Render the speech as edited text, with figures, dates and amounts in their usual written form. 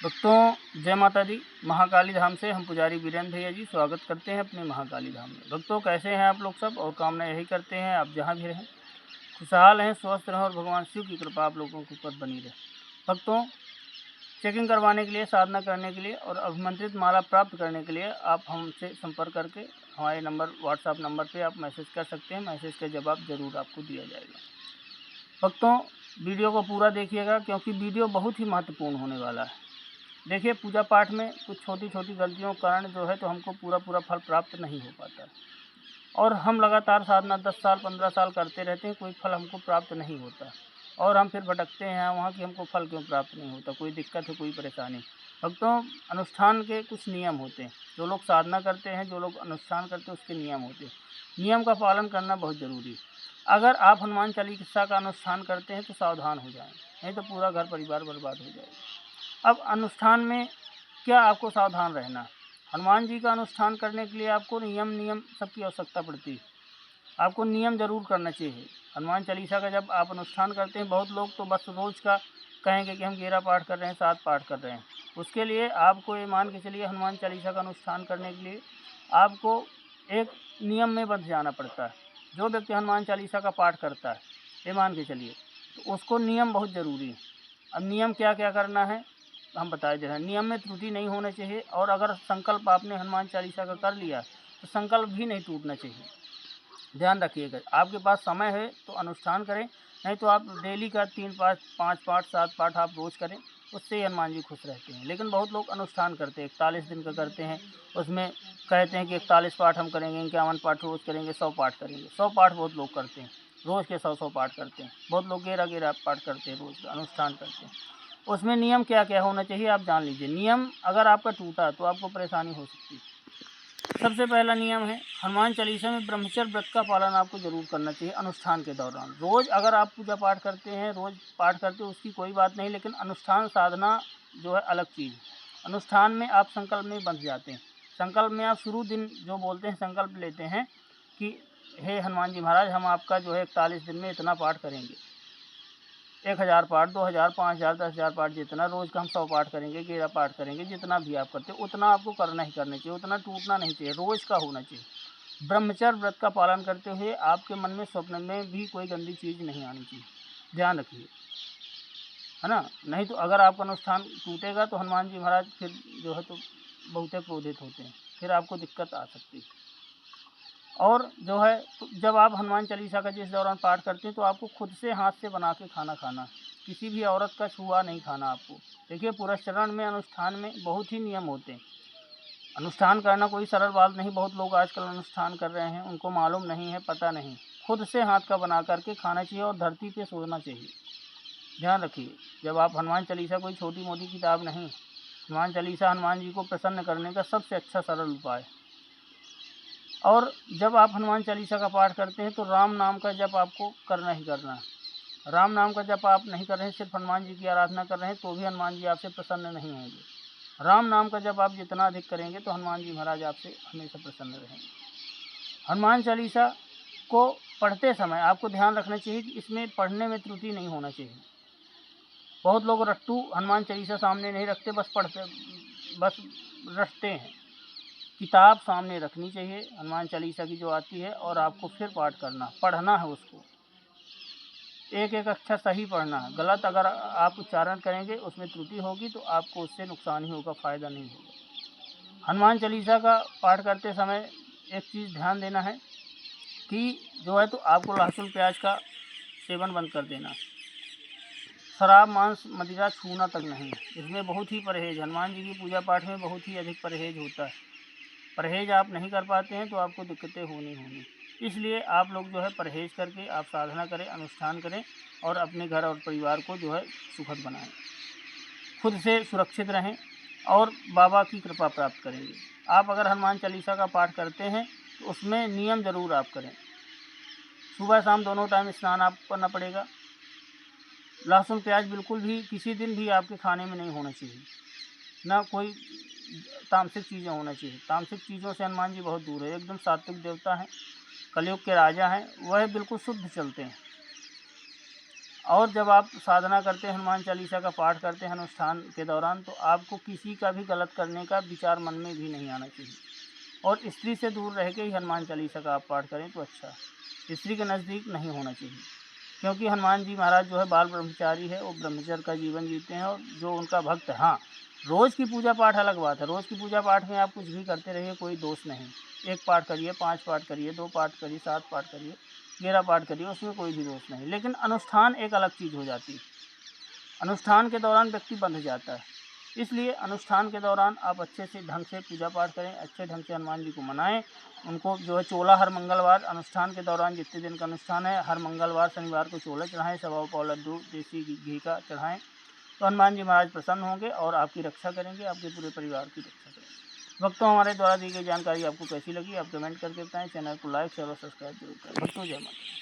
भक्तों जय माता दी। महाकाली धाम से हम पुजारी वीरेंद्र भैया जी स्वागत करते हैं अपने महाकाली धाम में। भक्तों कैसे हैं आप लोग सब, और कामना यही करते हैं आप जहां भी रहें खुशहाल हैं, स्वस्थ रहें और भगवान शिव की कृपा आप लोगों के ऊपर बनी रहे। भक्तों चेकिंग करवाने के लिए, साधना करने के लिए और अभिमंत्रित माला प्राप्त करने के लिए आप हमसे संपर्क करके हमारे नंबर व्हाट्सएप नंबर पर आप मैसेज कर सकते हैं। मैसेज का जवाब ज़रूर आपको दिया जाएगा। भक्तों वीडियो को पूरा देखिएगा क्योंकि वीडियो बहुत ही महत्वपूर्ण होने वाला है। देखिए पूजा पाठ में कुछ छोटी छोटी गलतियों के कारण जो है तो हमको पूरा फल प्राप्त नहीं हो पाता, और हम लगातार साधना 10 साल 15 साल करते रहते हैं, कोई फल हमको प्राप्त नहीं होता, और हम फिर भटकते हैं वहाँ कि हमको फल क्यों प्राप्त नहीं होता, कोई दिक्कत है, कोई परेशानी। भक्तों अनुष्ठान के कुछ नियम होते हैं, जो लोग साधना करते हैं, जो लोग अनुष्ठान करते हैं उसके नियम होते हैं। नियम का पालन करना बहुत ज़रूरी है। अगर आप हनुमान चालीसा का अनुष्ठान करते हैं तो सावधान हो जाएं, नहीं तो पूरा घर परिवार बर्बाद हो जाएगा। अब अनुष्ठान में क्या आपको सावधान रहना। हनुमान जी का अनुष्ठान करने के लिए आपको नियम सबकी आवश्यकता पड़ती है। आपको नियम ज़रूर करना चाहिए। हनुमान चालीसा का जब आप अनुष्ठान करते हैं, बहुत लोग तो बस रोज़ का कहेंगे कि हम 11 पाठ कर रहे हैं, 7 पाठ कर रहे हैं। उसके लिए आपको ये मान के चलिए, हनुमान चालीसा का अनुष्ठान करने के लिए आपको एक नियम में बंध जाना पड़ता है। जो व्यक्ति हनुमान चालीसा का पाठ करता है, ये मान के चलिए, तो उसको नियम बहुत ज़रूरी है। अब नियम क्या क्या करना है हम बता दे रहे हैं। नियम में त्रुटि नहीं होना चाहिए, और अगर संकल्प आपने हनुमान चालीसा का कर लिया तो संकल्प भी नहीं टूटना चाहिए। ध्यान रखिएगा। आपके पास समय है तो अनुष्ठान करें, नहीं तो आप डेली का 3 पाठ 5 पाठ 7 पाठ आप रोज़ करें, उससे ही हनुमान जी खुश रहते हैं। लेकिन बहुत लोग अनुष्ठान करते हैं, 41 दिन का करते हैं, उसमें कहते हैं कि 41 पाठ हम करेंगे, 51 पाठ रोज़ करेंगे, 100 पाठ करेंगे। 100 पाठ बहुत लोग करते हैं, रोज़ के 100 पाठ करते हैं। बहुत लोग 11 पाठ करते हैं, रोज़ का अनुष्ठान करते हैं। उसमें नियम क्या क्या होना चाहिए आप जान लीजिए। नियम अगर आपका टूटा तो आपको परेशानी हो सकती है। सबसे पहला नियम है, हनुमान चालीसा में ब्रह्मचर्य व्रत का पालन आपको जरूर करना चाहिए अनुष्ठान के दौरान। रोज़ अगर आप पूजा पाठ करते हैं, रोज़ पाठ करते हैं, उसकी कोई बात नहीं, लेकिन अनुष्ठान साधना जो है अलग चीज़ है। अनुष्ठान में आप संकल्प में बंध जाते हैं। संकल्प में आप शुरू दिन जो बोलते हैं, संकल्प लेते हैं कि हे हनुमान जी महाराज, हम आपका जो है 41 दिन में इतना पाठ करेंगे, 1000 पाठ, 2000, 5000, 10,000 पाठ, जितना रोज़ का हम 100 पाठ करेंगे, 11 पाठ करेंगे, जितना भी आप करते हो उतना आपको करना ही करना चाहिए, उतना टूटना नहीं चाहिए, रोज़ का होना चाहिए। ब्रह्मचर्य व्रत का पालन करते हुए आपके मन में स्वप्न में भी कोई गंदी चीज़ नहीं आनी चाहिए। ध्यान रखिए, है ना। नहीं तो अगर आपका अनुष्ठान टूटेगा तो हनुमान जी महाराज फिर जो है तो बहुत क्रोधित होते हैं, फिर आपको दिक्कत आ सकती है। और जो है तो जब आप हनुमान चालीसा का जिस दौरान पाठ करते हैं तो आपको खुद से हाथ से बना के खाना खाना, किसी भी औरत का छुआ नहीं खाना आपको। देखिए पुरस्चरण में, अनुष्ठान में बहुत ही नियम होते हैं। अनुष्ठान करना कोई सरल बात नहीं। बहुत लोग आजकल अनुष्ठान कर रहे हैं, उनको मालूम नहीं है, पता नहीं। खुद से हाथ का बना करके खाना चाहिए और धरती पे सोना चाहिए। ध्यान रखिए, जब आप हनुमान चालीसा कोई छोटी मोटी किताब नहीं, हनुमान चालीसा हनुमान जी को प्रसन्न करने का सबसे अच्छा सरल उपाय। और जब आप हनुमान चालीसा का पाठ करते हैं तो राम नाम का जप आपको करना ही करना है। राम नाम का जप आप नहीं कर रहे हैं, सिर्फ हनुमान जी की आराधना कर रहे हैं, तो भी हनुमान जी आपसे प्रसन्न नहीं होंगे। राम नाम का जप आप जितना अधिक करेंगे तो हनुमान जी महाराज आपसे हमेशा प्रसन्न रहेंगे। हनुमान चालीसा को पढ़ते समय आपको ध्यान रखना चाहिए कि इसमें पढ़ने में त्रुटि नहीं होना चाहिए। बहुत लोग रट्टू हनुमान चालीसा सामने नहीं रखते, बस रटते हैं। किताब सामने रखनी चाहिए हनुमान चालीसा की जो आती है, और आपको फिर पाठ करना, पढ़ना है उसको, एक एक अक्षर सही पढ़ना है। गलत अगर आप उच्चारण करेंगे, उसमें त्रुटि होगी तो आपको उससे नुकसान ही होगा, फ़ायदा नहीं होगा। हनुमान चालीसा का पाठ करते समय एक चीज़ ध्यान देना है कि जो है तो आपको लहसुन प्याज का सेवन बंद कर देना। शराब मांस मदिरा छूना तक नहीं, इसमें बहुत ही परहेज। हनुमान जी की पूजा पाठ में बहुत ही अधिक परहेज होता है। परहेज आप नहीं कर पाते हैं तो आपको दिक्कतें होनी। इसलिए आप लोग जो है परहेज करके आप साधना करें, अनुष्ठान करें, और अपने घर और परिवार को जो है सुखद बनाएं। खुद से सुरक्षित रहें और बाबा की कृपा प्राप्त करेंगे। आप अगर हनुमान चालीसा का पाठ करते हैं तो उसमें नियम ज़रूर आप करें। सुबह शाम दोनों टाइम स्नान आपको करना पड़ेगा। लहसुन प्याज बिल्कुल भी किसी दिन भी आपके खाने में नहीं होना चाहिए, ना कोई तामसिक चीज़ें होना चाहिए। तामसिक चीज़ों से हनुमान जी बहुत दूर है, एकदम सात्विक देवता हैं, कलयुग के राजा हैं, वह बिल्कुल शुद्ध चलते हैं। और जब आप साधना करते हैं, हनुमान चालीसा का पाठ करते हैं अनुष्ठान के दौरान, तो आपको किसी का भी गलत करने का विचार मन में भी नहीं आना चाहिए। और स्त्री से दूर रह के ही हनुमान चालीसा का आप पाठ करें तो अच्छा है। स्त्री के नज़दीक नहीं होना चाहिए, क्योंकि हनुमान जी महाराज जो है बाल ब्रह्मचारी है, वो ब्रह्मचर्य का जीवन जीते हैं। और जो उनका भक्त है, हाँ, रोज़ की पूजा पाठ अलग बात है। रोज़ की पूजा पाठ में आप कुछ भी करते रहिए, कोई दोष नहीं। 1 पाठ करिए, 5 पाठ करिए, 2 पाठ करिए, 7 पाठ करिए, 11 पाठ करिए, उसमें कोई भी दोष नहीं। लेकिन अनुष्ठान एक अलग चीज़ हो जाती है। अनुष्ठान के दौरान व्यक्ति बंध जाता है। इसलिए अनुष्ठान के दौरान आप अच्छे से ढंग से पूजा पाठ करें, अच्छे ढंग से हनुमान जी को मनाएं। उनको जो है चोला हर मंगलवार, अनुष्ठान के दौरान जितने दिन का अनुष्ठान है, हर मंगलवार शनिवार को चोला चढ़ाएं, 1.25 पाव लड्डू देसी घी का चढ़ाएं। तो हनुमान जी महाराज प्रसन्न होंगे और आपकी रक्षा करेंगे, आपके पूरे परिवार की रक्षा करेंगे। भक्तों, हमारे द्वारा दी गई जानकारी आपको कैसी लगी, आप कमेंट करके बताएं। चैनल को लाइक शेयर और सब्सक्राइब जरूर करें। भक्तों, जय माता।